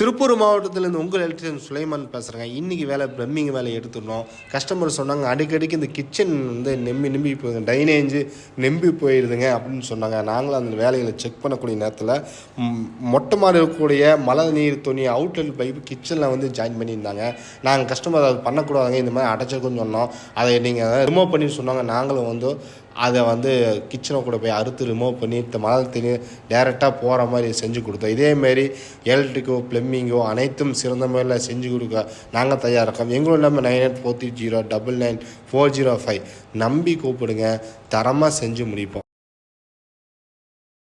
திருப்பூர் மாவட்டத்திலேருந்து உங்கள் எலக்ட்ரிஷியன் சுலைமான் பேசுகிறேங்க. இன்றைக்கி வேலை ப்ளம்பிங் வேலை எடுத்துடணும். கஸ்டமர் சொன்னாங்க அடிக்கடிக்கு இந்த கிச்சன் வந்து நெம்பி போகுது, டைனேஜ் நெம்பி போயிடுதுங்க அப்படின்னு சொன்னாங்க. நாங்களும் அந்த வேலைகளை செக் பண்ணக்கூடிய நேரத்தில் மொட்டை மாடி இருக்கக்கூடிய மழை நீர் துணி அவுட்லெட் பைப்பு கிச்சனில் வந்து ஜாயின் பண்ணியிருந்தாங்க. நாங்கள் கஸ்டமர் அதை பண்ணக்கூடாதுங்க, இந்த மாதிரி அடைச்சிருக்குன்னு சொன்னோம். அதை நீங்கள் ரிமூவ் பண்ணி சொன்னாங்க. நாங்களும் வந்து அதை வந்து கிச்சனை கூட போய் அறுத்து ரிமூவ் பண்ணி மழை தண்ணி டேரெக்டாக போகிற மாதிரி செஞ்சு கொடுத்தோம். இதேமாரி எலக்ட்ரிக்கோ ப்ளம்பிங்கோ அனைத்தும் சிறந்த முறையில் செஞ்சு கொடுக்க நாங்கள் தயாராக இருக்கோம். எங்களும் இல்லாமல் 9843099405 நம்பி கூப்பிடுங்க, தரமாக செஞ்சு முடிப்போம்.